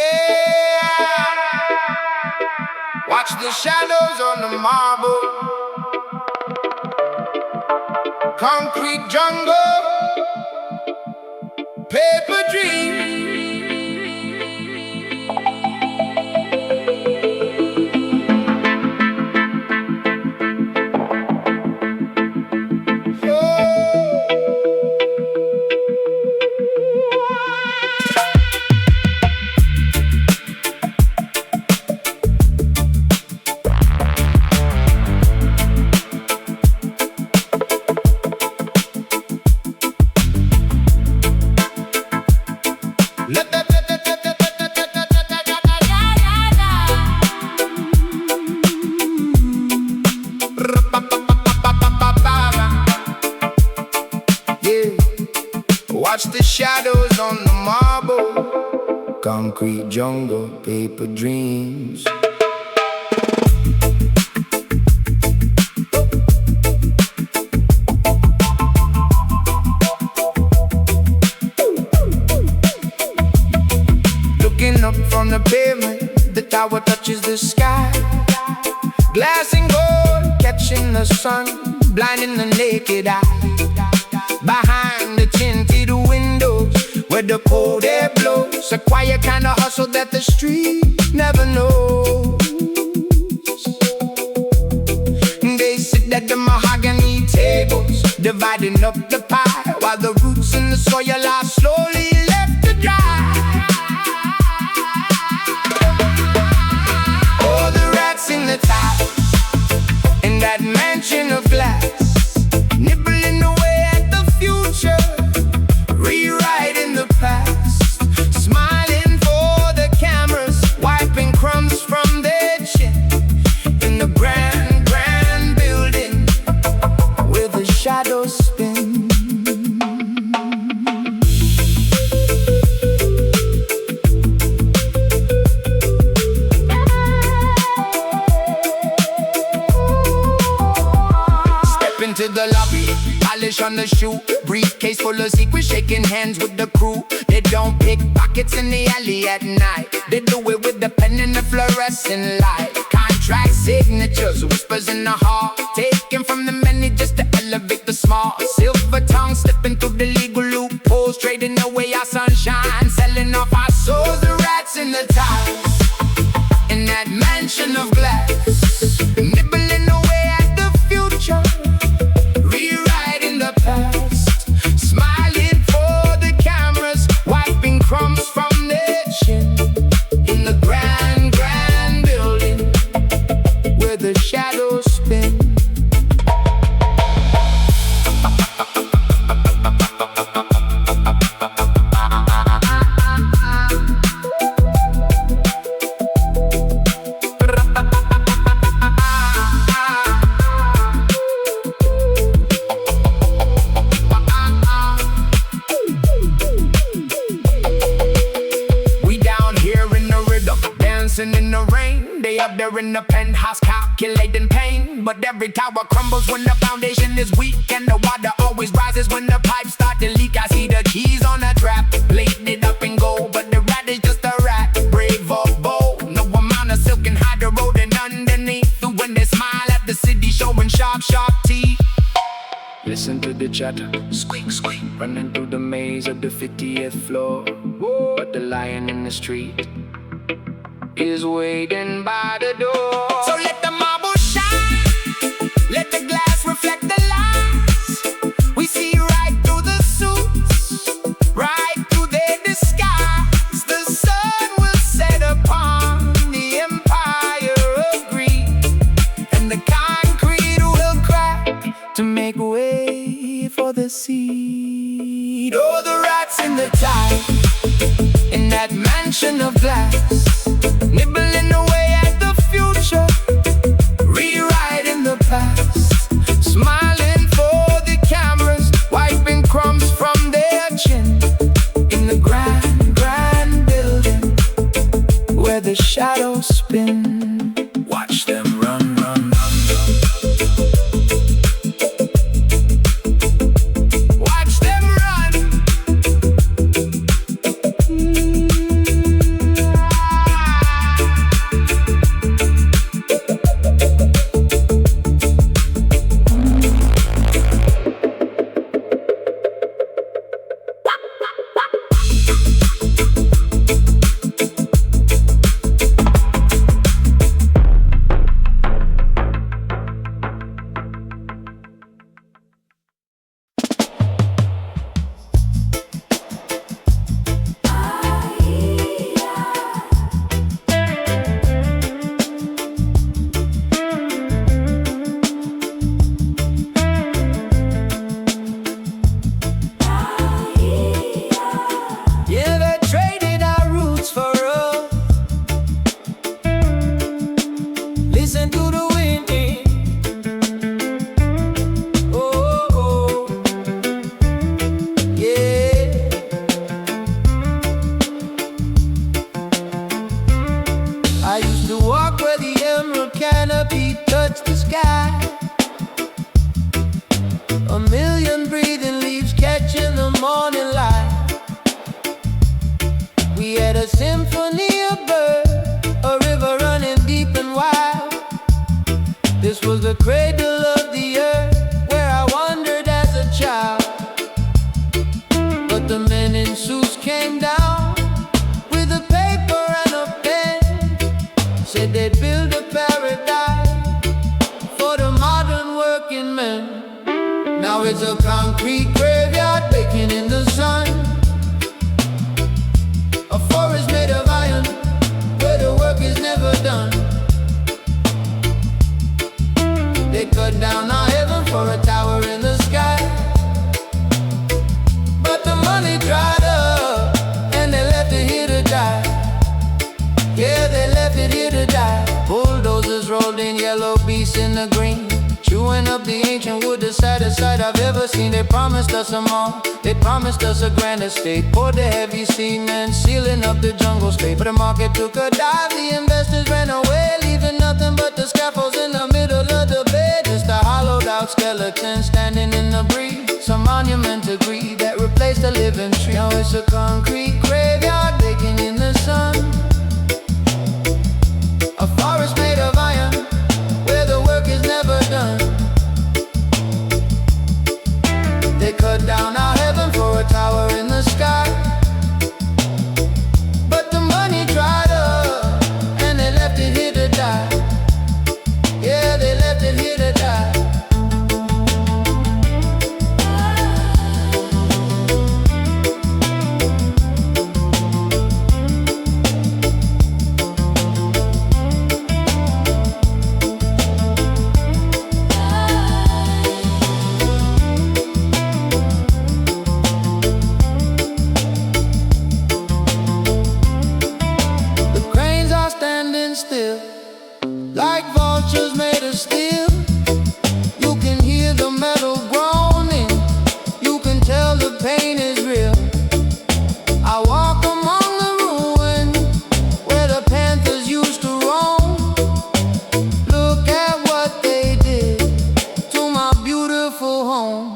Yeah, watch the shadows on the marble, concrete jungle, paper dreams. Watch the shadows on the marble, concrete jungle, paper dreams. Looking up from the pavement, the tower touches the sky. Glass and gold, catching the sun, blinding the naked eye. Behind the tinted windows, where the cold air blows, a quiet kind of hustle that the street never knows. They sit at the mahogany tables, dividing up the pie, while the roots in the soil are slowly left to dry. Oh, the rats in the tiles, in that mansion of glass, nibbling away at the future, rewriting the past, smiling for the cameras, wiping crumbs from their chin, in the grand, grand building where the shadows spin. Step into the lobby, polish on the shoe, briefcase full of secrets, shaking hands with the crew. They don't pick pockets in the alley at night, they do it with the pen and the fluorescent light. Contract signatures, whispers in the hall, taken from the many just to elevate the small. Silver tongue slipping through the legal loopholes, trading away our sunshine, selling off our souls. The rats in the tiles, in that mansion of glass, nibbling away at the future, rewriting the past, smiling for the cameras, wiping crumbs from their chin, in the grand, grand building where the shadows spin. In the rain, they up there in the penthouse calculating pain, but every tower crumbles when the foundation is weak, and the water always rises when the pipes start to leak. I see the keys on a trap, plated up in gold, but the rat is just a rat, brave or bold. No amount of silk can hide the road and underneath, when they smile at the city showing sharp, sharp teeth. Listen to the chatter, squeak, squeak, running through the maze of the 50th floor. But the lion in the street is waiting by the door. So let the marble shine, let the glass reflect the lies. We see right through the suits, right through their disguise. The sun will set upon the empire of greed, and the concrete will crack to make way for the seed. Oh, the rats in the tide, in that mansion of glass, nibbling away at the future, rewriting the past, smiling for the cameras, wiping crumbs from their chin, in the grand, grand building where the shadows spin. Watch them run, run, run, run. Watch them run. concrete graveyard baking in the sun. A forest made of iron, where the work is never done. They cut down our heaven for a tower in the sky, but the money dried up, and they left it here to die. Yeah, they left it here to die. Bulldozers rolled in, yellow beasts in the green, chewing up the ancient wood, the saddest sight I've ever seen. They promised us a mall, they promised us a grand estate, poured the heavy cement, sealing up the jungle state. But the market took a dive, the investors ran away, leaving nothing but the scaffolds in the middle of the bed. Just a hollowed out skeleton standing in the breeze, some monument to greed that replaced a living tree. Now it's a concrete graveyard baking in the sun. A forest made of iron, where the work is never done. They cut down our heaven for a tower in the sky, but the money dried up, and they left it here to die. Yeah, they left it here to die. Still, like vultures made of steel, you can hear the metal groaning, you can tell the pain is real. I walk among the ruins where the panthers used to roam. Look at what they did to my beautiful home.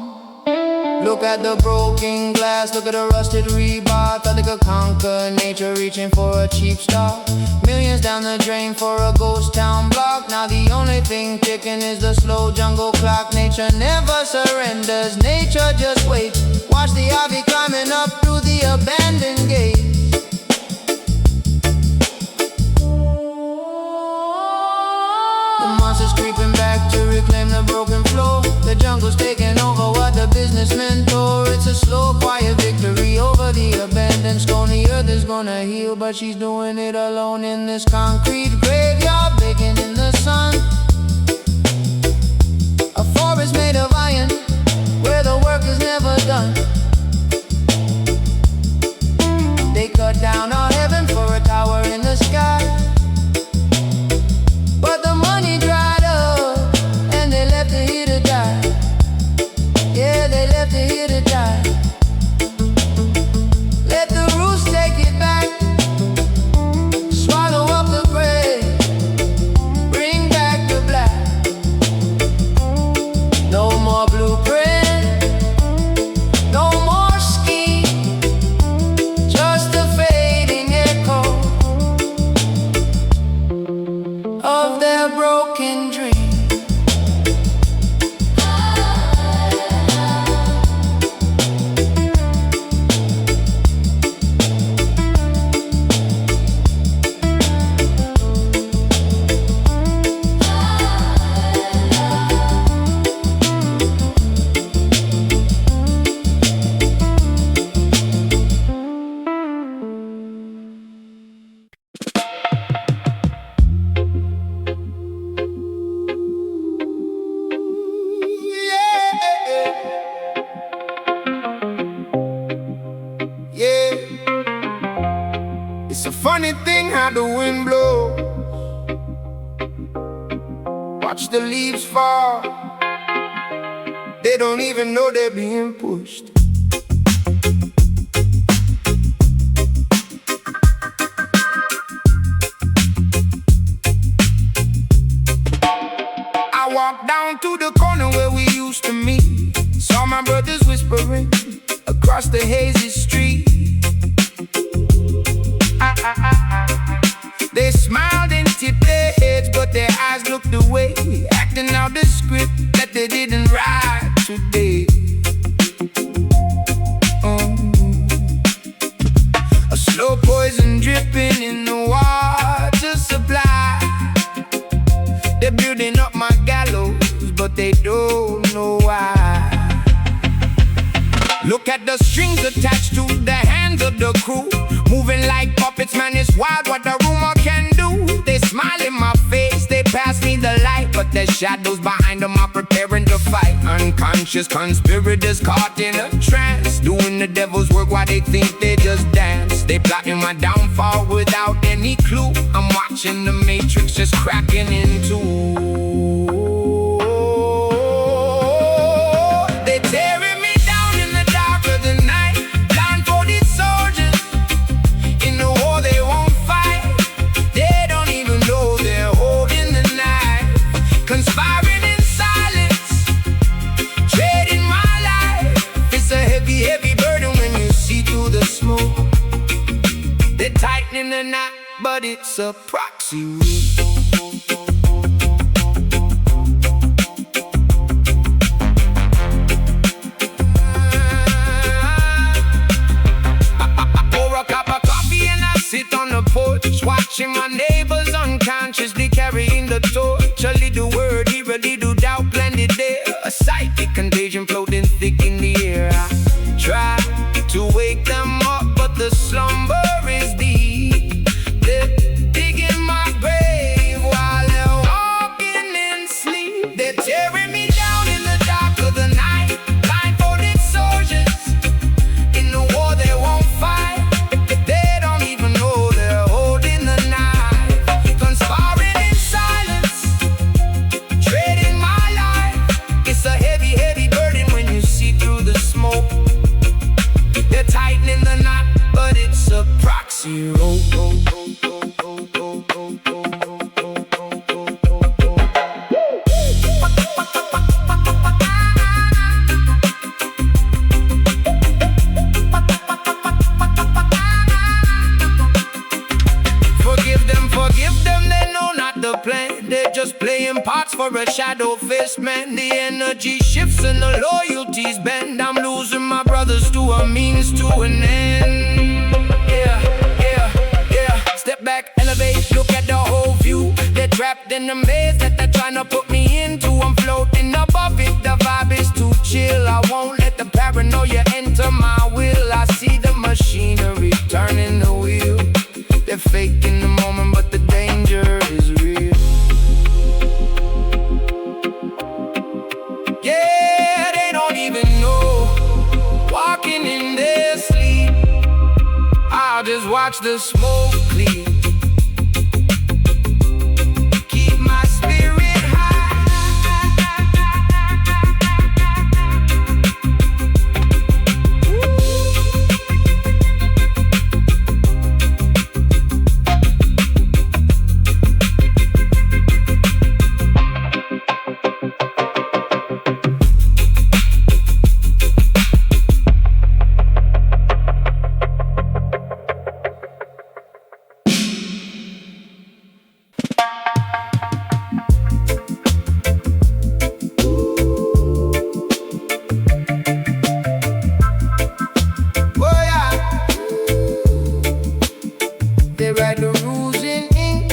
Look at the broken glass, look at the rusted rebar. Thought they could conquer nature, reaching for a cheap start. Millions down the drain for a ghost town block. Now the only thing ticking is the slow jungle clock. Nature never surrenders, nature just waits. Watch the ivy climbing up through the abandoned gate. The monsters creeping back to reclaim the broken floor. The jungle's taking over what the businessmen tore. It's a slow, quiet victory over the abandoned stone. The earth is gonna heal, but she's doing it alone in this concrete graveyard baking in the sun. A forest made of iron, where the work is never done. They cut down our heaven for a tower in the sky, but the money dried up, and they left it here to die. Yeah, they left it here to die. Let the roots take it back, swallow up the gray, bring back the black. No more blueprint, no more scheme, just a fading echo of their broken dream. It's a funny thing how the wind blows. Watch the leaves fall, they don't even know they're being pushed. I walked down to the corner where we used to meet, saw my brothers whispering across the hazy street. They smiled and tipped their heads, but their eyes looked away, acting out the script that they didn't write today. A slow poison dripping in the water supply. They're building up my gallows, but they don't know why. Look at the strings attached to the hands of the crew, moving like puppets, man, it's wild what the rumor can do. They smile in my face, they pass me the light, but there's shadows behind them are preparing to fight. Unconscious conspirators caught in a trance, doing the devil's work while they think they just dance. They plotting my downfall without any clue. I'm watching the matrix just cracking in two. Tightening the knot, but it's a proxy route. Pour a cup of coffee and I sit on the porch, watching my neighbors unconsciously carrying the torch. A little word here, a little doubt blended there, a psychic contagion floating thick in the air. I try to wake them up, but the slumber is deep. They're digging my grave while they're walking in sleep. They're tearing me down in the dark of the night, blindfolded soldiers in the war they won't fight. They don't even know they're holding the knife, conspiring in silence, trading my life. It's a heavy, heavy burden when you see through the smoke. They're tightening the knot, but it's a proxy rope. Forgive them, they know not the plan. They're just playing parts for a shadow-faced man. The energy shifts and the loyalties bend. I'm losing my brothers to a means to an end. Yeah. Step back, elevate, look at the whole view. They're trapped in the maze that they're trying to put me into. I'm floating above it, the vibe is too chill. I won't let the paranoia enter my will. I see the machinery turning the wheel. They're faking the moment, but the danger is real. Yeah, they don't even know, walking in their sleep. I'll just watch the smoke clear. Keep my spirit high. They write the rules in ink,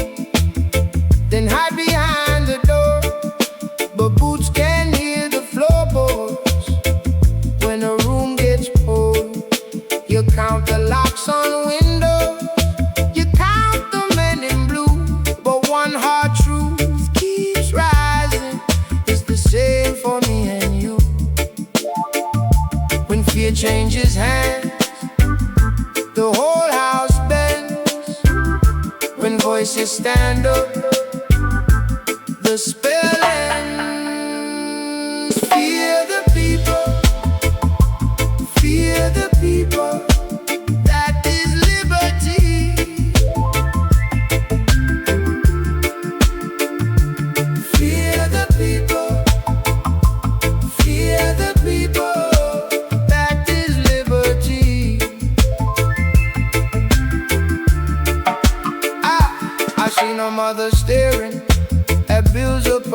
then hide behind the door. But boots can hear the floorboards when a room gets pulled. You count the locks on windows, you count the men in blue. But one hard truth keeps rising, it's the same for me and you. When fear changes hands, the whole house bends. When voices stand up, the spell ends. Fear the people, fear the people. That is liberty. Fear the people, fear the people. That is liberty. I see no mother staring at bills up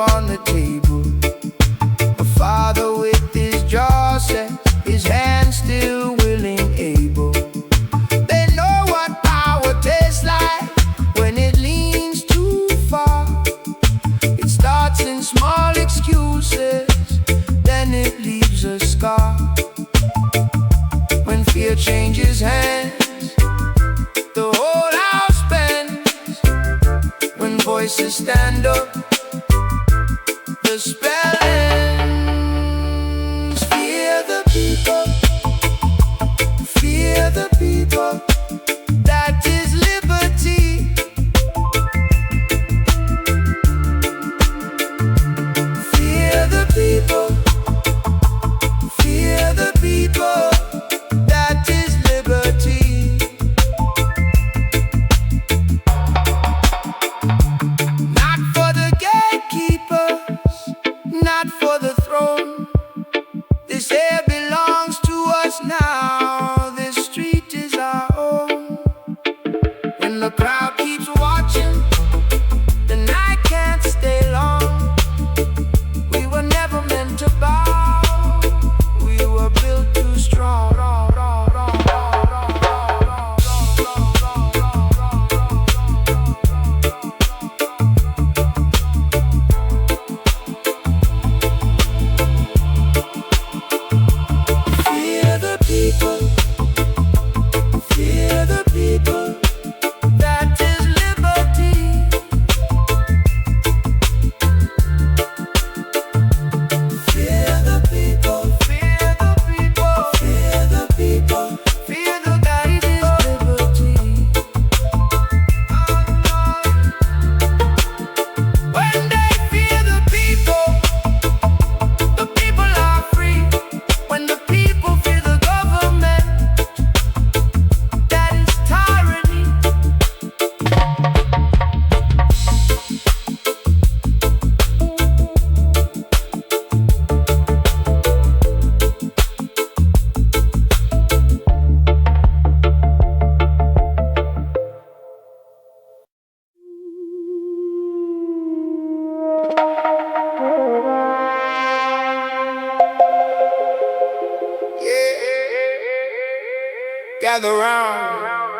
gather round.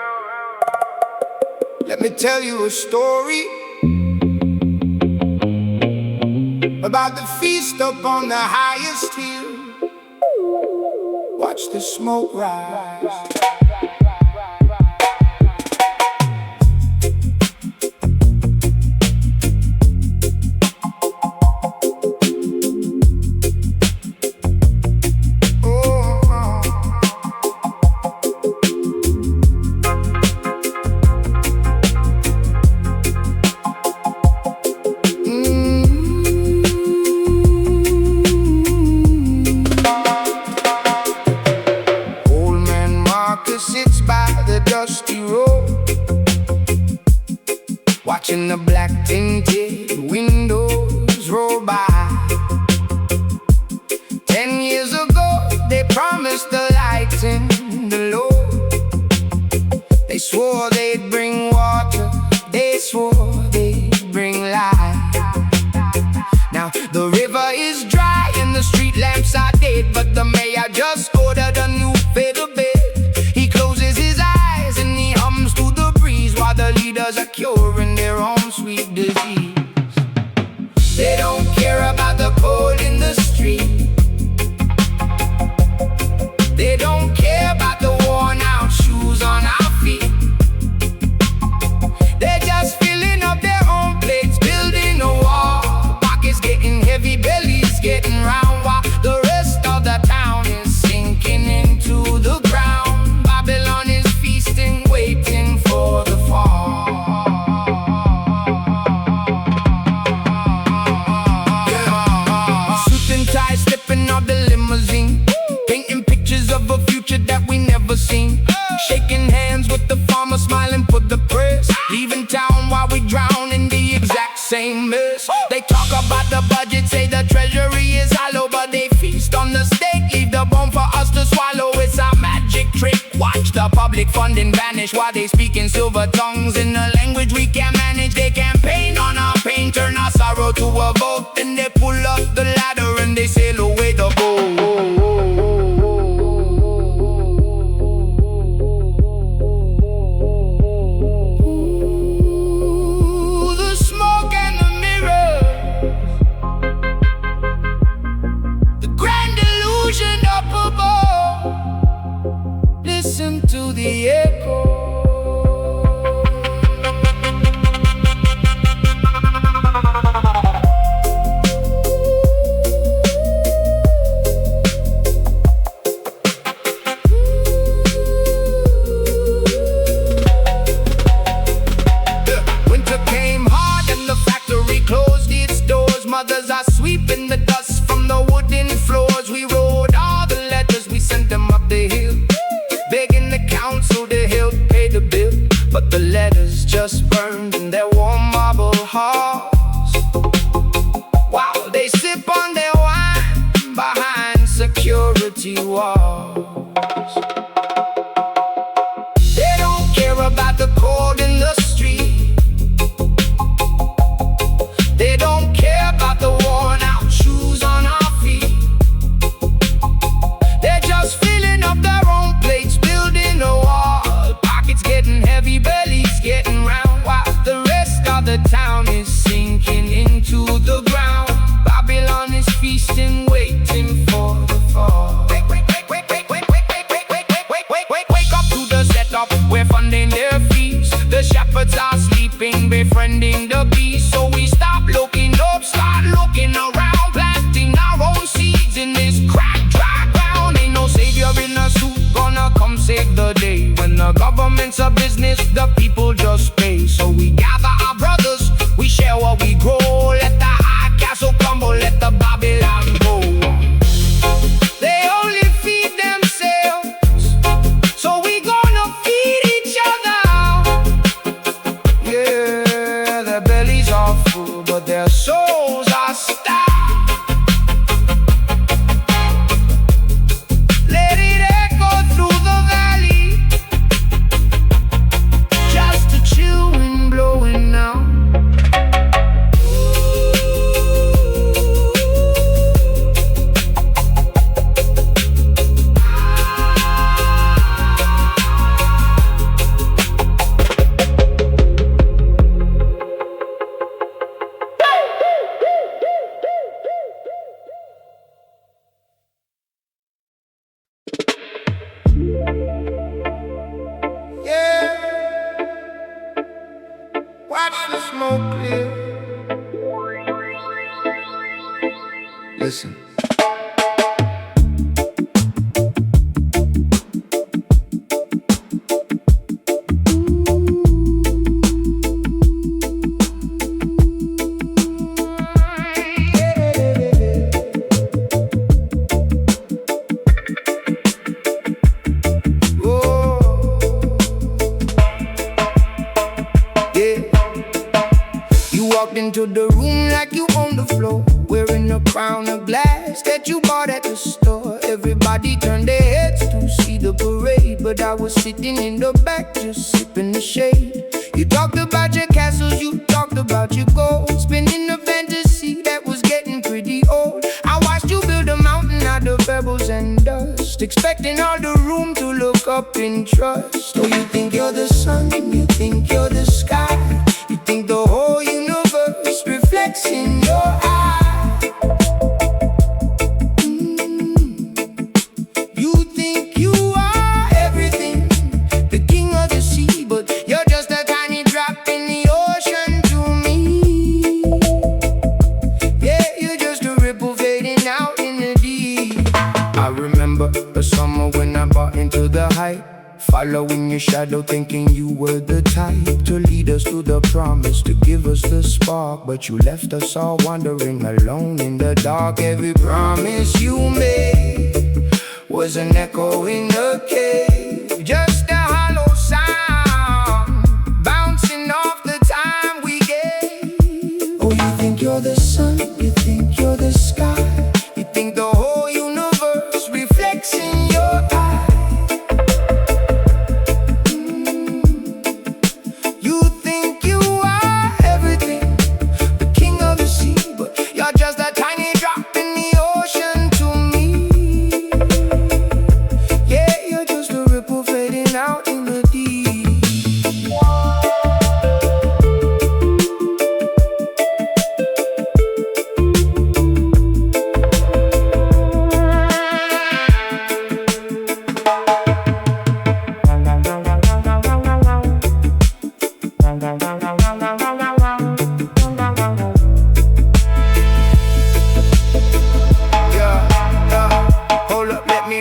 Let me tell you a story about the feast up on the highest hill. Watch the smoke rise. Sits by the dusty road, watching the black tinted windows roll by. 10 years ago, they promised the light in the load. They swore they'd bring water, they swore they'd bring light. Now the river is dry and the street lamps are dead, but the mayor just ordered a new feather bed. The leaders are curing their own sweet disease. They don't care about the cold in the street. They don't care about the worn out shoes on our feet. They're just filling up their own plates, building a wall. Pockets getting heavy, bellies getting round, while the rest of the town is sinking into the ground. Babylon is feasting, waiting for the that we never seen. Shaking hands with the farmer, smiling for the press. Leaving town while we drown in the exact same mess. They talk about the budget, say the treasury is hollow, but they feast on the steak, leave the bone for us to swallow. It's a magic trick. Watch the public funding vanish while they speak in silver tongues in a language we can't manage. They campaign on our pain, turn our sorrow to a vote. Then they pull up the ladder and they sail away the boat. Listen to the echo. Winter came hard and the factory closed its doors. Mothers are sweeping the dust from the wooden floors. We wrote all the letters, we sent them up the hill, begging the council to help pay the bill. But the letters just burned in their warm marble halls, while they sip on their wine behind security walls. They don't care about the cold in the street. They don't care about the worn out shoes on our feet. They're just filling up their own plates, building a wall. Pockets getting heavy, bellies getting round, while the rest of the town is sinking into the ground. Babylon is feasting, waiting for the fall. Wake up to the setup, we're funding their feast. The shepherds are sleeping, befriending the beast. So we stop looking up, start looking around, planting our own seeds in this cracked, dry ground. Ain't no savior in a suit gonna come save the day. When the government's a business, the people just pay. So we gather our brothers, we share what we grow. Let the high castle crumble, let the Babylon go. They only feed themselves, so we gonna feed each other. Yeah, their bellies are full, but their souls are starved. Let it echo through the valley. Jah more clear. Listen. Into the room like you own the floor, wearing a crown of glass that you bought at the store. Everybody turned their heads to see the parade, but I was sitting in the back just sipping the shade. You talked about your castles, you talked about your goals, spinning a fantasy that was getting pretty old. I watched you build a mountain out of pebbles and dust, expecting all the room to look up in trust. Oh, you think you're the sun, you think you're the sky, you think the whole universe reflects in your eye. You think you are everything, the king of the sea, but you're just a tiny drop in the ocean to me. Yeah, you're just a ripple fading out in the deep. I remember a summer when I bought into the hype, following your shadow, thinking you were the type to lead us to the promise, to give us the spark. But you left us all wandering alone in the dark. Every promise you made was an echo in the cave, just a hollow sound bouncing off the time we gave. Oh, you think you're the sun, you think you're the sky, you think the whole universe reflects in your eyes.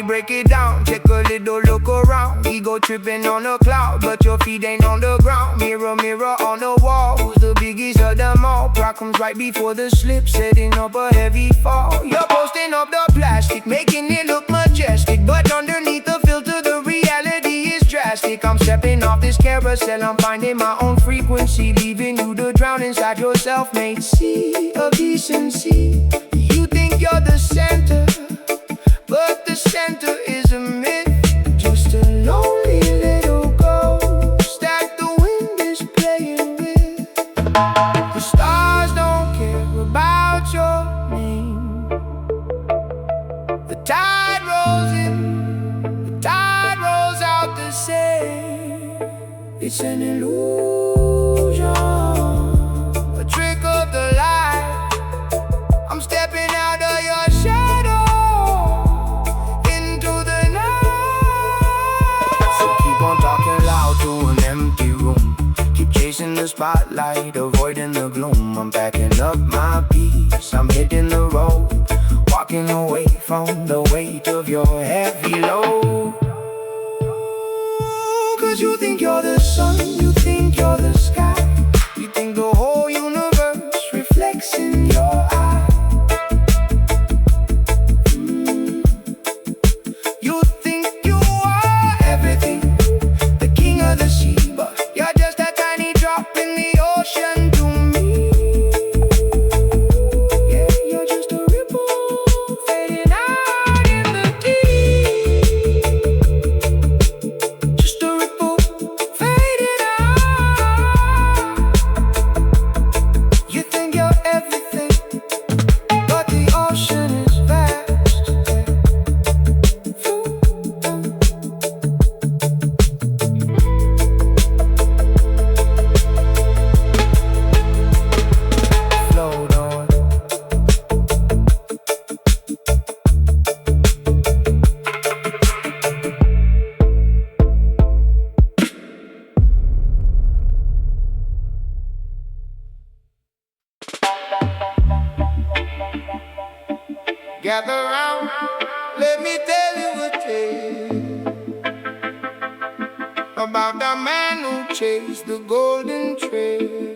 Break it down, take a little look around. Ego tripping on a cloud, but your feet ain't on the ground. Mirror, mirror on the wall, who's the biggest of them all? Pride comes right before the slip, setting up a heavy fall. You're posting up the plastic, making it look majestic, but underneath the filter the reality is drastic. I'm stepping off this carousel, I'm finding my own frequency, leaving you to drown inside your self-made sea of decency. You think you're the center, but the center is a myth, just a lonely little ghost that the wind is playing with. The stars don't care about your name. The tide rolls in, the tide rolls out the same. It's an illusion, a trick of the light. I'm stepping out of your shadow. In the spotlight, avoiding the gloom. I'm backing up my peace, I'm hitting the road, walking away from the weight of your heavy load. Cause you think you're the sun, you think you're the sky, you think the whole universe reflects in your eye. You think you are everything, the king of the sea, but you're just a tiny drop in the ocean to me. Yeah, you're just a ripple fading out in the deep. about the man who chased the golden trail.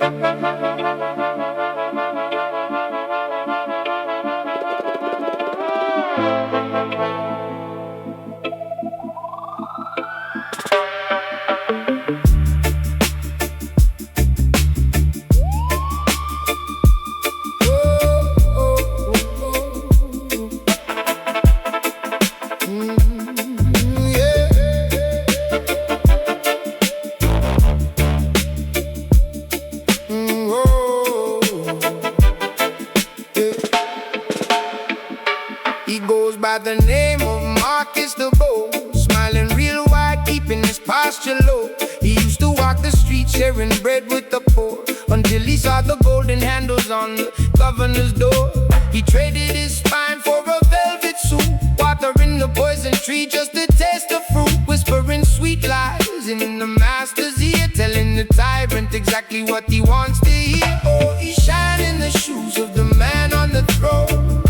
By the name of Marcus the Bold, smiling real wide, keeping his posture low. He used to walk the streets sharing bread with the poor, until he saw the golden handles on the governor's door. He traded his spine for a velvet suit, watering the poison tree just to taste the fruit, whispering sweet lies in the master's ear, telling the tyrant exactly what he wants to hear. Oh, he shined in the shoes of the man on the throne,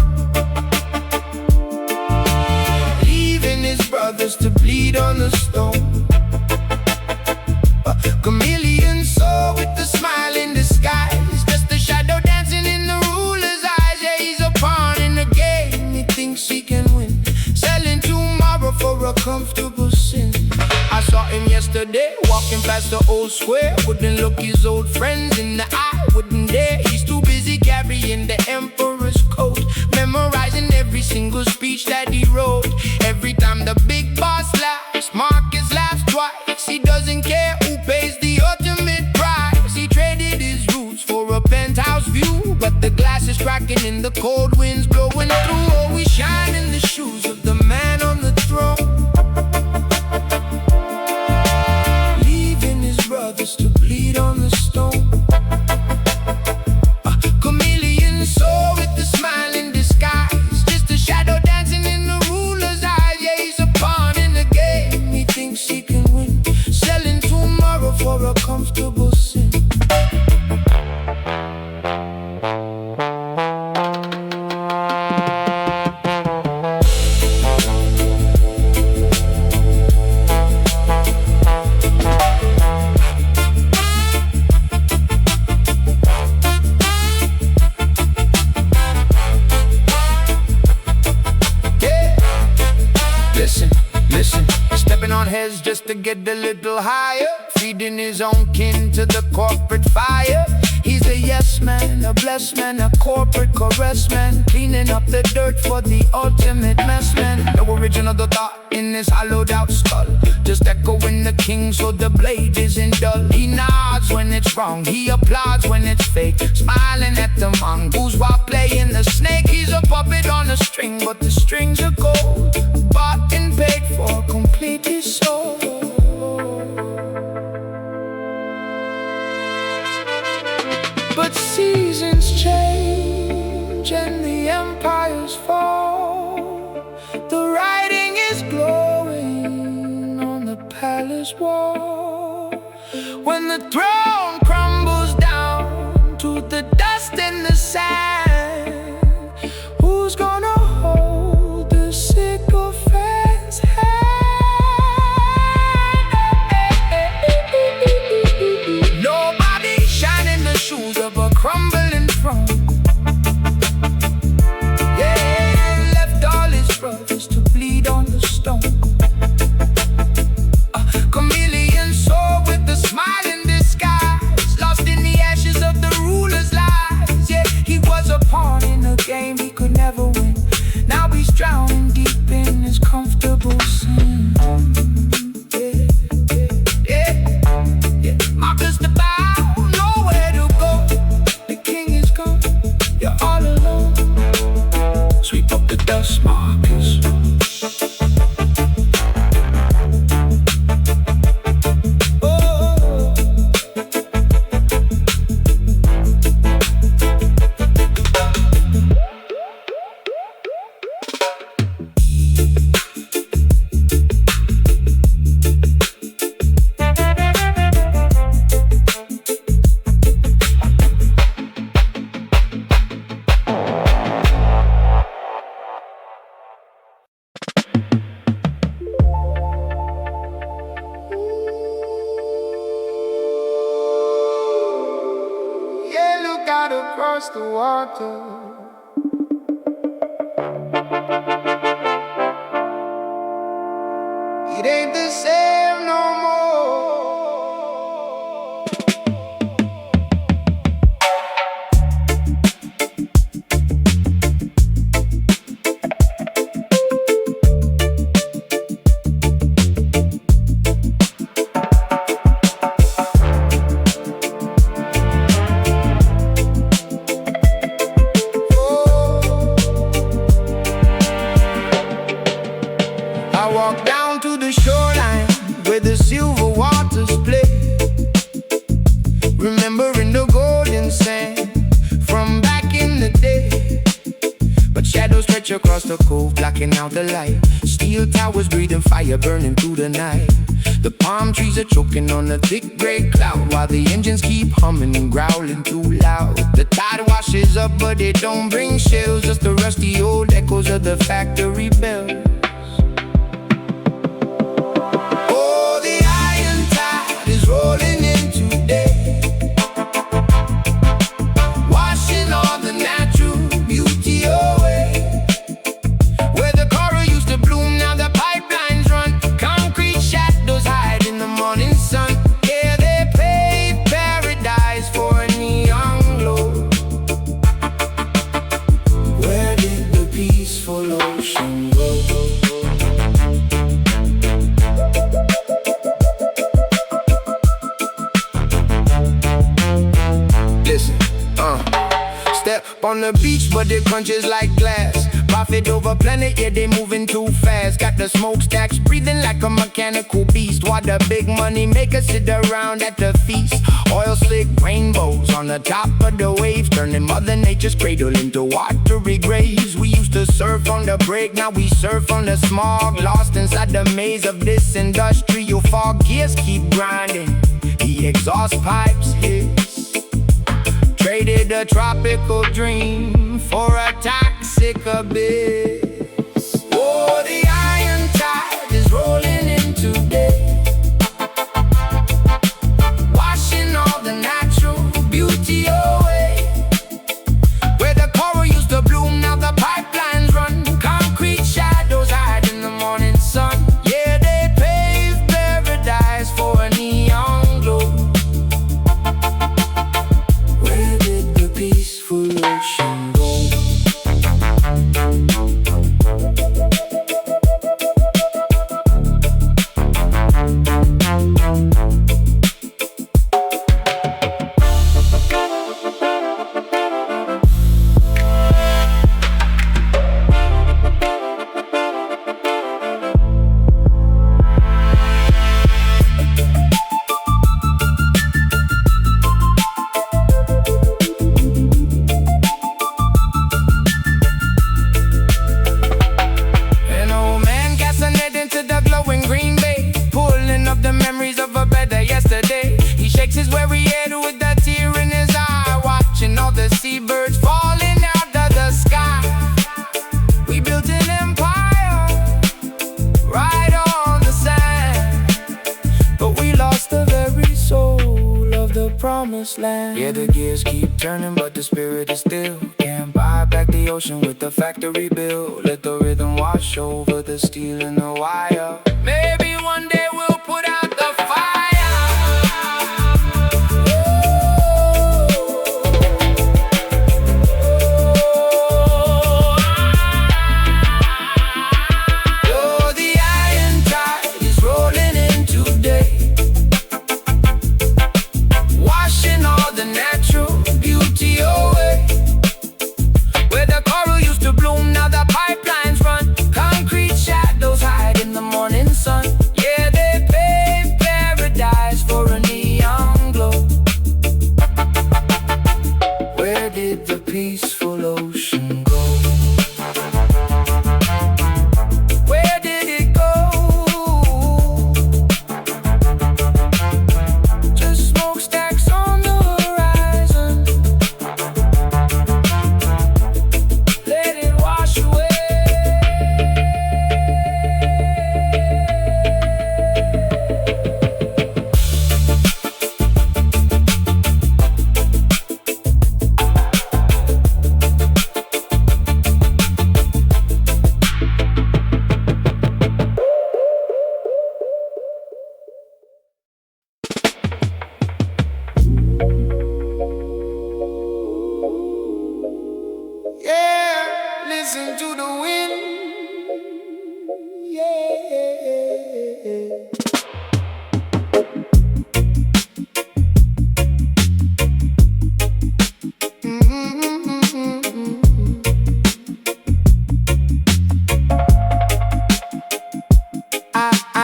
brothers to bleed on the stone. A chameleon soul with a smile in disguise, just a shadow dancing in the ruler's eyes. Yeah, he's a pawn in the game, he thinks he can win, selling tomorrow for a comfortable sin. I saw him yesterday, walking past the old square. Wouldn't look his old friends in the eye, wouldn't dare. He's too busy carrying the emperor's coat, memorizing every single speech that he wrote. Every time the big boss laughs, Marcus laughs twice. He doesn't care who pays the ultimate price. He traded his roots for a penthouse view, but the glass is cracking and the cold winds blowing through. Oh, we shine in the shoes of the man on the throne, leaving his brothers to bleed on the stone. A chameleon soul with a smile in disguise, just a shadow dancing in the ruler's eyes. Yeah, he's a pawn in the game, he thinks he can win, selling tomorrow for a comfortable sin. Listen, stepping on heads just to get a little higher, feeding his own kin to the corporate fire. He's a yes man, a blessed man, a corporate caress man, cleaning up the dirt for the ultimate mess man. No original thought in his hollowed out skull, just echoing the king so the blade isn't dull. He nods when it's wrong, he applauds when it's fake, smiling at the mongoose while playing the snake. He's a puppet on a string, but the strings are gold, bought and paid for, completely sold. But seasons change and the empires fall. The writing is glowing on the palace wall. When the throne crumbles down to the dust and the sand, who's gonna hold the sycophant's hand? Nobody shining the shoes of a crumbling throne. Yeah, left all his brothers to bleed on the stone. A chameleon soul with a smile in disguise, lost in the ashes of the ruler's lies. Yeah, he was a pawn in a game he could never win, across the water. It ain't the same no more. I walk down to the shoreline where the silver waters play, remembering the golden sand from back in the day. But shadows stretch across the cove, blocking out the light. Steel towers breathing fire, burning through the night. The palm trees are choking on a thick gray cloud, while the engines keep humming and growling too loud. The tide washes up, but it don't bring shells, just the rusty old echoes of the factory bells. Rolling in today, washing all the natural beauty away. Where the coral used to bloom, now the pipelines run. Concrete shadows hide in the morning sun. Yeah, they paved paradise for a neon glow. Where did the peaceful ocean go? Step on the beach, but it crunches like glass. Profit over planet, yeah, they moving too fast. Got the smokestacks breathing like a mechanical beast, while the big money makers sit around at the feast. Oil slick rainbows on the top of the waves, turning Mother Nature's cradle into watery graves. We used to surf on the break, now we surf on the smog. Lost inside the maze of this industrial fog. Gears keep grinding, the exhaust pipes hiss. Traded a tropical dream for a toxic abyss. Oh, the iron tide is rolling in today, washing all the natural beauty away. Where the coral used to bloom, now the pipelines run. Concrete shadows hide in the morning sun. Yeah, they paved paradise for a neon glow. Peaceful ocean go. Yesterday, he shakes his weary head with a tear in his eye, watching all the seabirds falling out of the sky. We built an empire right on the sand, but we lost the very soul of the promised land. Yeah, the gears keep turning, but the spirit is still. Can't buy back the ocean with the factory bill. Let the rhythm wash over the steel and the wire. Maybe one day we'll put out the fire. Pipelines run, concrete shadows hide in the morning sun.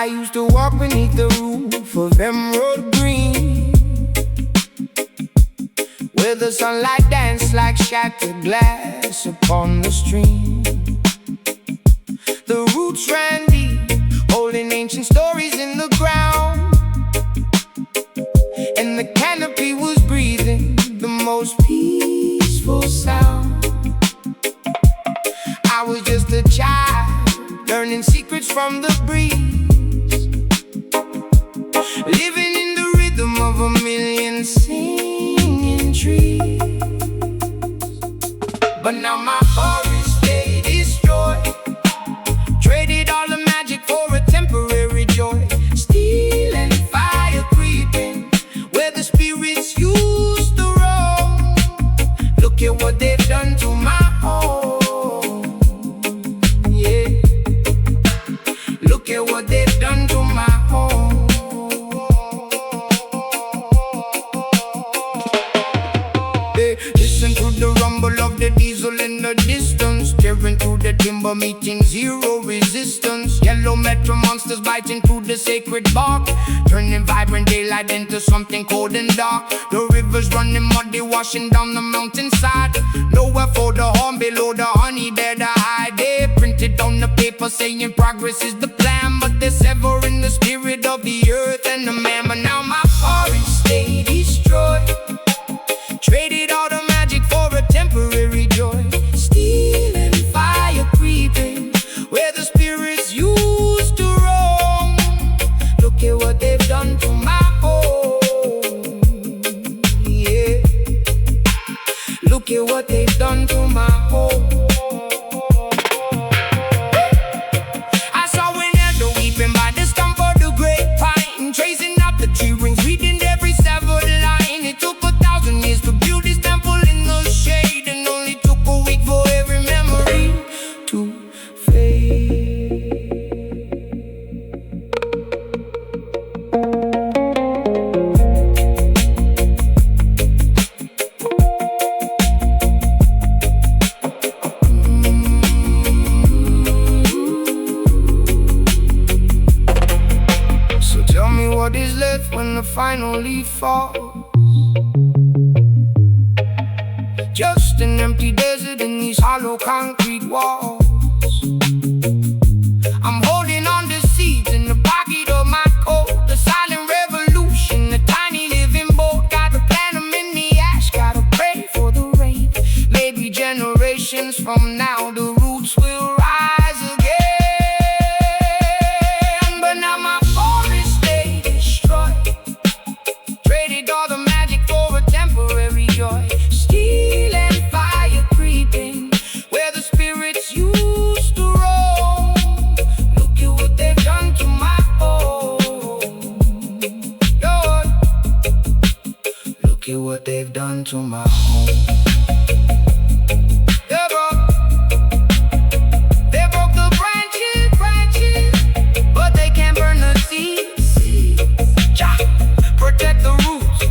I used to walk beneath the roof of emerald green, where the sunlight danced like shattered glass upon the stream. The roots ran deep, holding ancient stories in the ground, and the canopy was breathing the most peaceful sound. I was just a child, learning secrets from the breeze, living in the rhythm of a million singing trees. But now my forest they destroyed, traded all the magic for a temporary joy. Steel and fire creeping where the spirits used to roam. Look at what they've done to my home. Yeah, look at what they've done to my home. Hey, listen to the rumble of the diesel in the distance, tearing through the timber, meeting zero resistance. Yellow metro monsters biting through the sacred bark, turning vibrant daylight into something cold and dark. The rivers running muddy, washing down the mountainside. Nowhere for the horn, below the honey there to hide. They printed on the paper saying progress is the plan, but they're severing the spirit of the earth and the man. But now my forest stay destroyed, traded all the magic for a temporary joy. Steel and fire creeping where the spirits used to roam. Look at what they've done to my home. Yeah, look at what they've done to my home. I saw an elder weeping by the stump of the great pine, tracing out the tree rings, reading every severed line. It took 1,000 years to build this temple in the shade, and only took a week for every memory to fade. So tell me what is left when the final leaf falls. Just an empty desert in these hollow concrete walls. I'm holding on to seeds in the pocket of my coat. The silent revolution, the tiny living boat. Gotta plant them in the ash, gotta pray for the rain. Maybe generations from now the roots will rise again. But now my forest they destroyed, traded all the magic for a temporary joy. Steel and fire creeping where the spirits used to roam. Look at what they've done to my home. Lord, look at what they've done to my home. They broke the branches, but they can't burn the seeds. Cha, protect the roots.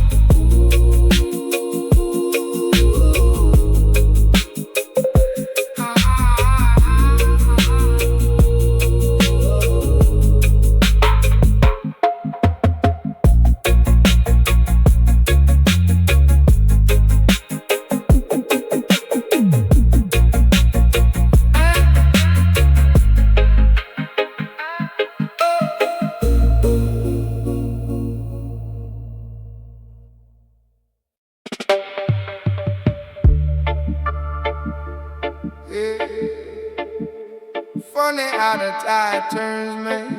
Funny how the tide turns, man.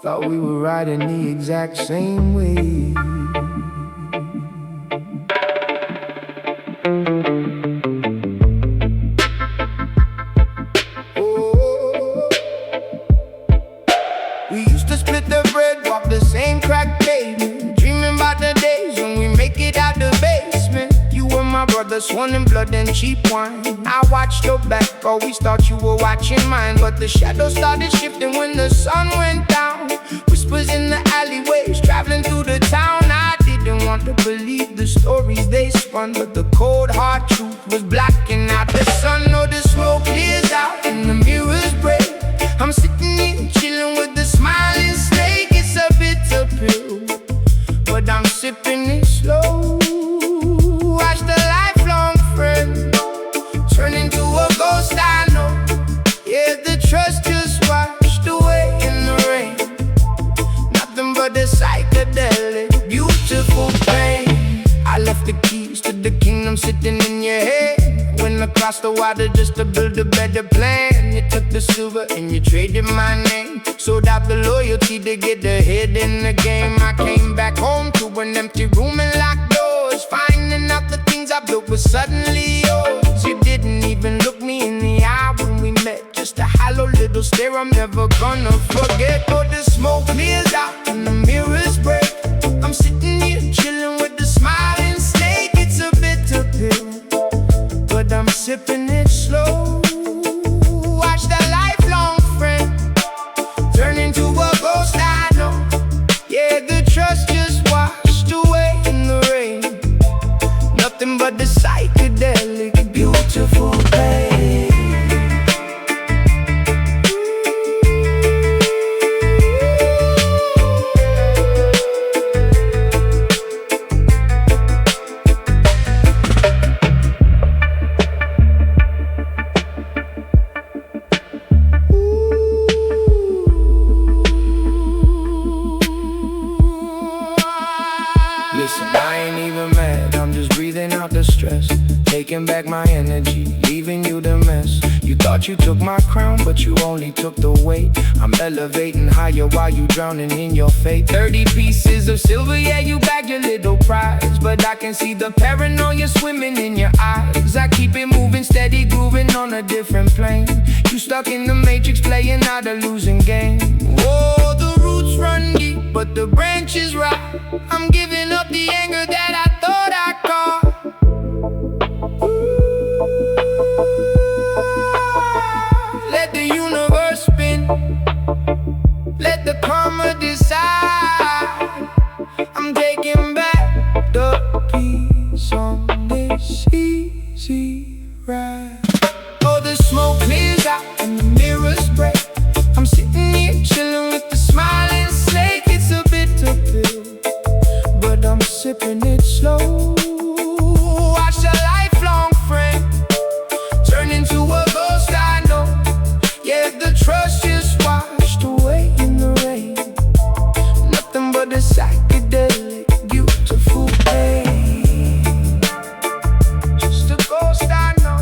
Thought we were riding the exact same way. Oh, we used to split the bread, walk the same crack pavement, dreaming about the days when we make it out the basement. You were my brother, sworn in blood and cheap wine. I watched your back, always thought you were watching mine. But the shadows started shifting when the sun went down. Whispers in the alleyways, traveling through the town. I didn't want to believe the stories they spun, but the cold hard truth was blacking out the sun. Oh, the smoke clears out and the mirrors break. sitting in your head. Went across the water just to build a better plan. You took the silver and you traded my name. Sold out the loyalty to get ahead in the game. I came back home to an empty room and locked doors, finding out the things I built was suddenly yours. You didn't even look me in the eye when we met, just a hollow little stare I'm never gonna forget. Oh, the smoke clears out and the mirrors break. I'm sitting here chilling with the smiling snake. It's a bitter pill, but I'm sipping it slow. Watch that lifelong friend turn into a ghost I know. Yeah, the trust just washed away in the rain. Nothing but the psychedelic, beautiful pain. Listen, I ain't even mad, I'm just breathing out the stress, taking back my energy, leaving you the mess. You thought you took my crown, but you only took the weight. I'm elevating higher while you drowning in your fate. 30 pieces of silver, yeah, you bagged your little prize, but I can see the paranoia swimming in your eyes. I keep it moving, steady grooving on a different plane. You stuck in the matrix, playing out a losing game. Whoa, the roots run deep, but the branches rot. I'm giving up the anger that I thought I caught. Let the universe spin, let the karma decide. I'm taking back the peace on this easy ride. Oh, the smoke clears out and the mirrors break. I'm sitting here chilling with the smiling snake. It's a bitter pill, but I'm sipping it slow. Watch a lifelong friend turn into a ghost I know. Yeah, the trust just washed away in the rain. Nothing but a psychedelic, beautiful pain. Just a ghost I know.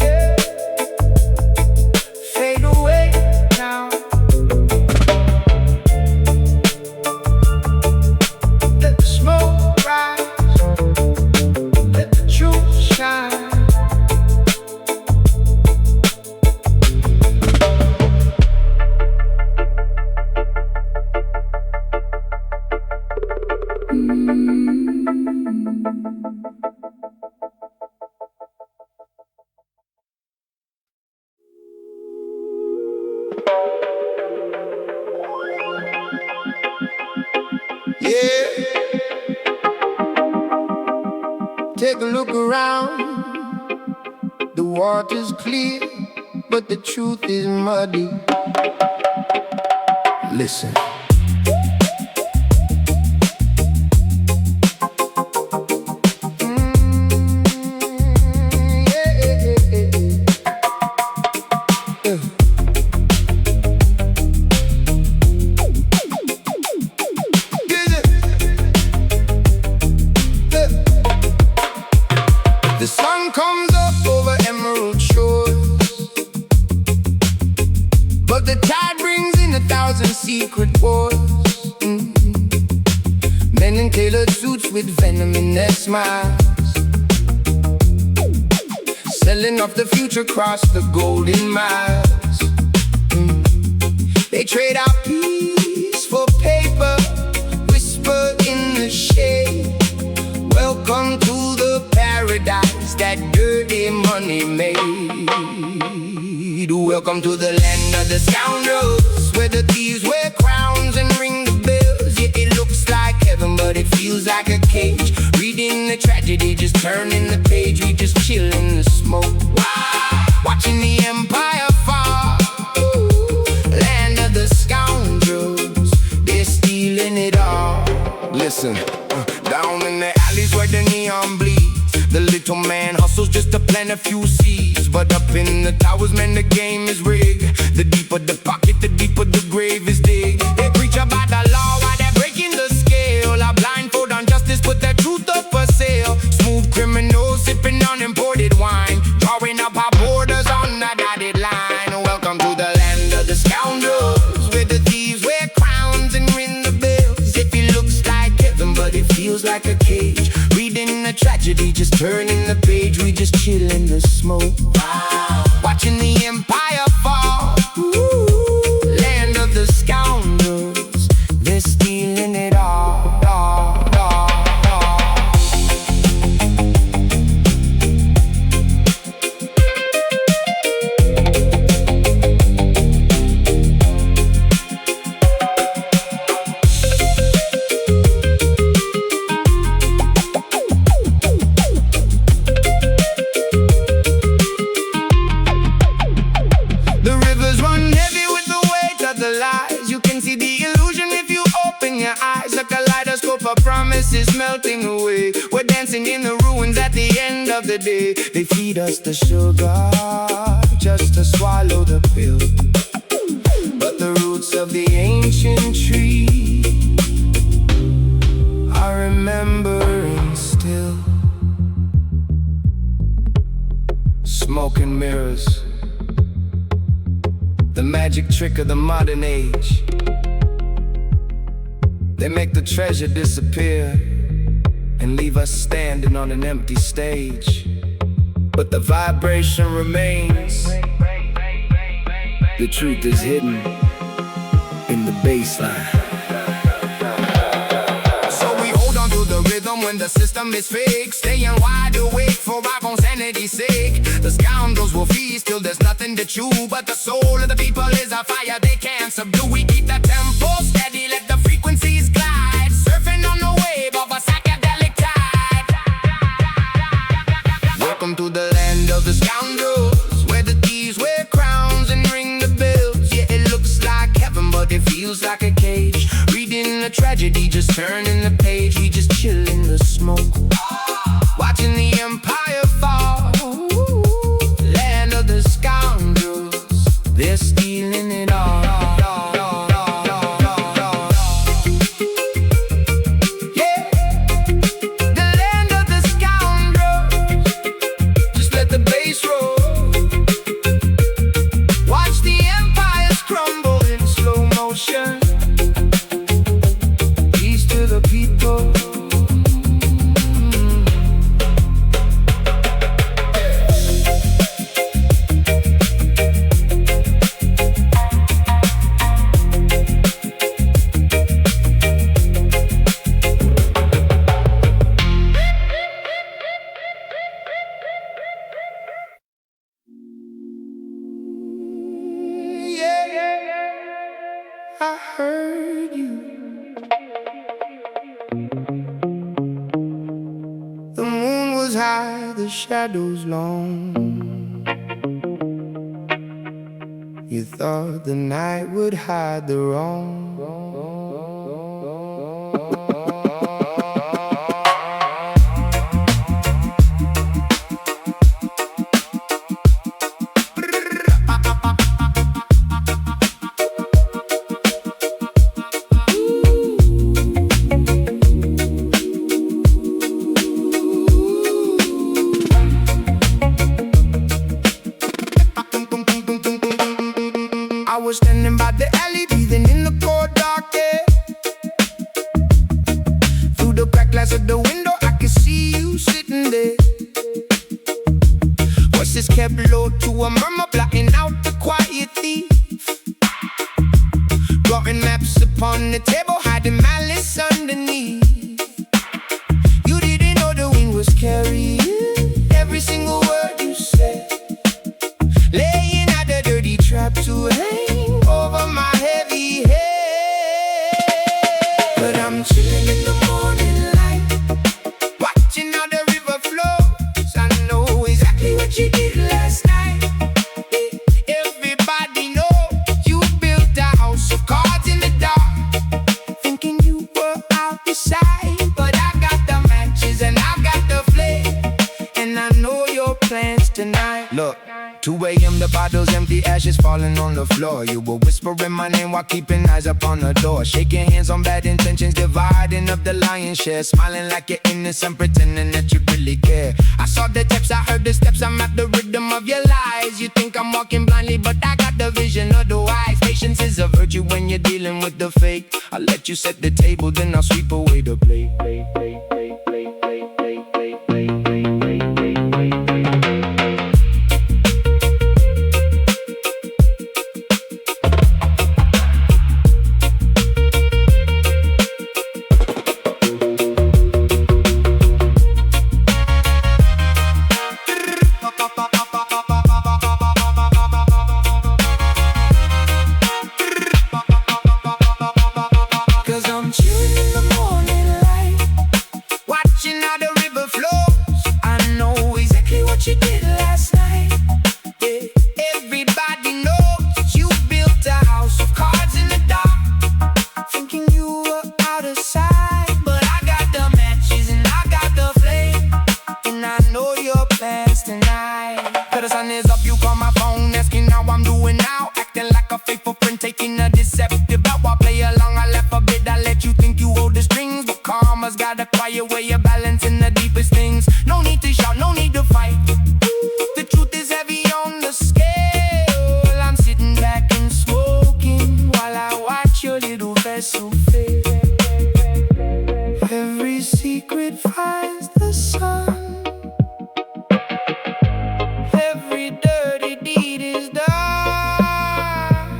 Yeah. Fade away now. Let the smoke rise, let the truth shine. Yeah, take a look around. The water's clear, but the truth is muddy. Listen. The sun comes up over emerald shores, but the tide brings in 1,000 secret wars. Men in tailored suits with venom in their smiles, selling off the future across the golden miles. They trade out peace for paper, whisper in the shade. Welcome to the paradise that dirty money made. Welcome to the land of the scoundrels, where the thieves wear crowns and ring the bells. Yeah, it looks like heaven, but it feels like a cage. Reading the tragedy, just turning the page. We just chill in the smoke, watching the empire fall. Land of the scoundrels, they're stealing it all. Listen, down in the alleys where the neon bleeds, the little man hustles just to plant a few seeds. But up in the towers, man, the game is rigged. The deeper the pocket, the deeper the grave is dig. They preach about the law while they're breaking the scale. A blindfold on justice, put their truth tragedy, just turning the page. We just chill in the smoke, watching the empire fall. Ooh, land of the scoundrels, they're stealing it all. Promises melting away. We're dancing in the ruins at the end of the day. They feed us the sugar just to swallow the pill, but the roots of the ancient tree are remembering still. Smoke and mirrors, the magic trick of the modern age. They make the treasure disappear and leave us standing on an empty stage. But the vibration remains. The truth is hidden in the bassline. So we hold on to the rhythm when the system is fake, staying wide awake for our own sanity's sake. The scoundrels will feast till there's nothing to chew, but the soul of the people is a fire they can't subdue. We keep the tempo steady, let the frequencies glide, surfing on the wave of a psychedelic tide. Welcome to the land of the scoundrels, where the thieves wear crowns and ring the bells. Yeah, it looks like heaven, but it feels like a cage. Reading a tragedy, just turning the page. We just chill in the smoke, watching the empire fall. Land of the scoundrels, they're stealing it all. I heard you. The moon was high, the shadows long. You thought the night would hide the wrong. I was standing by the alley, breathing in the cold dark air. Through the cracked glass of the window, I could see you sitting there. Voices kept low to a murmur, blotting out the quiet thief. Drawing maps upon the table, hiding malice underneath. You didn't know the wind was carrying every single word you said, laying out a dirty trap to hang over my heavy head. But I'm chilling in the morning light, watching how the river flows. I know exactly what you did last night. Everybody knows you built a house of cards in the dark, thinking you were out the side. But I got the matches and I got the flame, and I know your plans tonight. Look, 2 a.m. the bottles empty, ashes falling on the floor. You were whispering my name while keeping eyes up on the door, shaking hands on bad intentions, dividing up the lion's share, smiling like you're innocent, pretending that you really care. I saw the text, I heard the steps, I'm at the rhythm of your lies. You think I'm walking blindly, but I got the vision of the wise. Patience is a virtue when you're dealing with the fake. I'll let you set the table, then I'll sweep away the plate. die.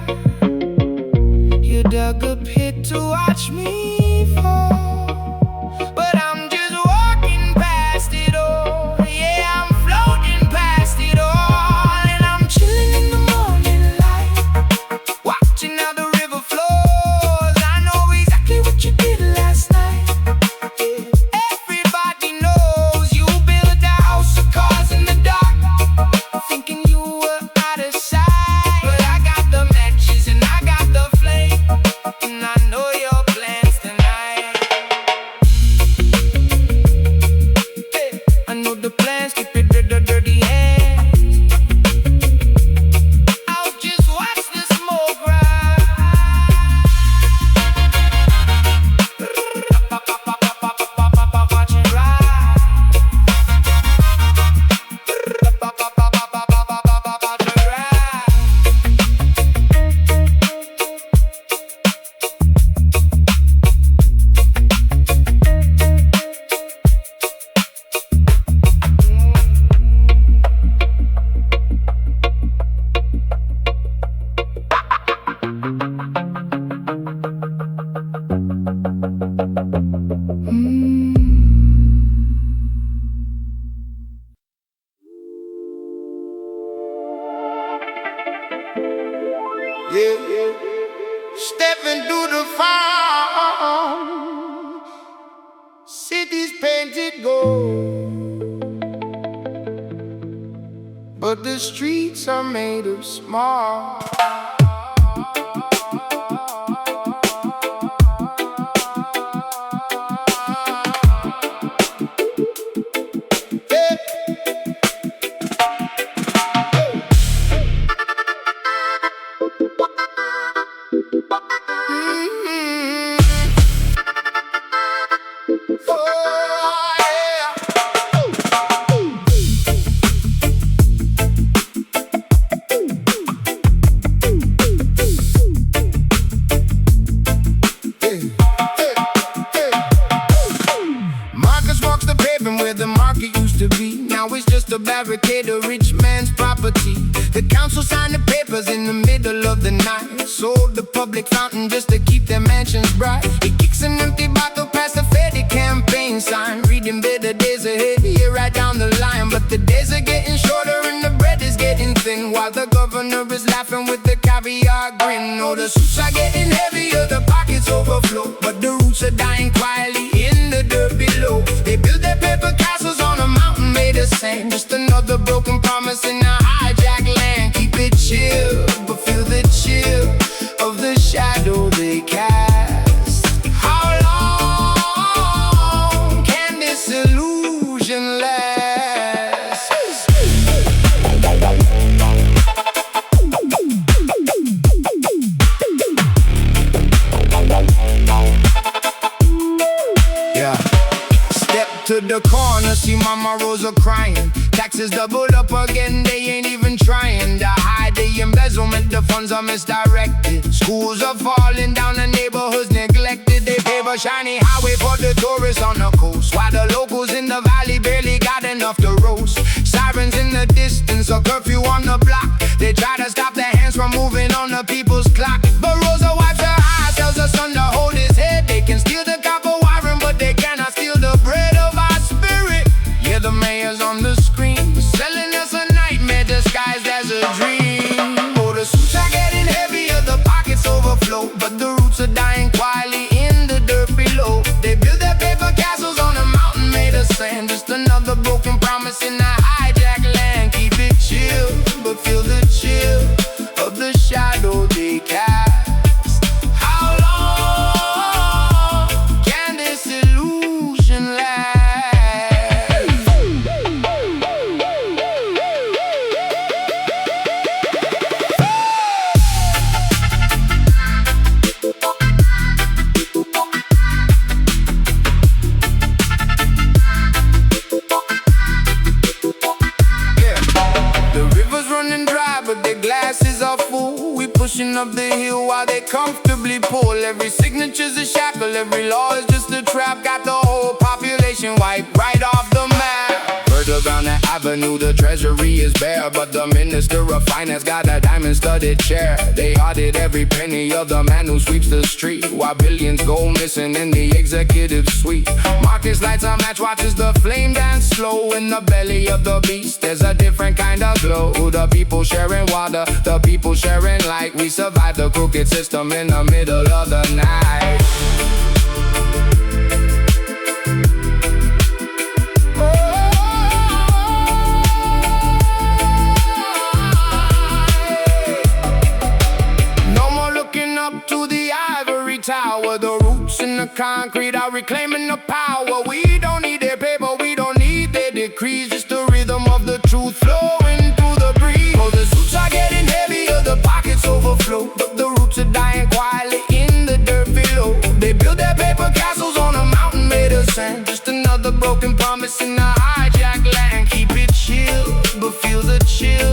You dug a pit to watch me fall, but I'm just walking past it all. Yeah, I'm floating past it all, and I'm chilling in the morning light, watching how the river flows. I know exactly what you did last night. Everybody knows you built a house of cards in the dark, thinking you were out of sight. But I got the matches and I got the flame, and I know your plans tonight. Hey, I know the plans, keep it dirty hands. I'll just watch the smoke rise. Watch it rise. Yeah, yeah. Stepping through the farm, cities painted gold, but the streets are made of smog. Now it's just a barricade of rich man's property. The council signed the papers in the middle of the night, sold the public fountain just to keep their mansions bright. He kicks an empty bottle past the Fetty campaign sign, reading better days ahead, here right down the line. But the days are getting shorter and the bread is getting thin, while the governor is laughing with the caviar grin. Oh, the suits are getting heavier, the pockets overflow, but the roots are dying quietly in the dirt below. They build their paper castles on a mountain made of sand, just another broken promise in a hijacked land. Keep it chill, but feel the chill of the shadow they cast. How long can this illusion last? Yeah. Step to the corner, see Mama Rosa crying. Taxes doubled up again, they ain't even trying to hide the embezzlement, the funds are misdirected. Schools are falling down, the neighborhoods neglected. They pave a shiny highway for the tourists on the coast, while the locals in the valley barely got enough to roast. Sirens in the distance, a curfew on the block. They try to stop their hands from moving on the people's clock, but Rosa wipes her eyes, tells her son to hold his head. They can steal the copper wiring, but they cannot steal the bread of our spirit. Yeah, the mayor's on the screen, selling us a nightmare disguised as a dream. Oh, the suits are getting heavier, the pockets overflow, but the roots are dying quietly in the dirt below. They build their paper castles on a mountain made of sand, just another broken promise in a hijacked land. Keep it chill, but feel the chill of the shadow they cast. How long can this illusion last? Pushing up the hill while they comfortably pull. Every signature's a shackle, every law is just a trap. Got the whole population wiped right off the map. fertile ground, the avenue, the treasury is bare. But the minister of finance got a diamond-studded chair. They audit every penny of the man who sweeps the street, while billions go missing in the executive suite. Marcus lights a match, watches the flame dance slow. In the belly of the beast, there's a different kind of glow. The people sharing water, the people sharing light. We survive the crooked system in the middle of the night. Up to the ivory tower, the roots in the concrete are reclaiming the power. We don't need their paper, we don't need their decrees, just the rhythm of the truth flowing through the breeze. Oh, the suits are getting heavier, the pockets overflow, but the roots are dying quietly in the dirt below. They build their paper castles on a mountain made of sand, just another broken promise in the hijacked land. Keep it chill, but feel the chill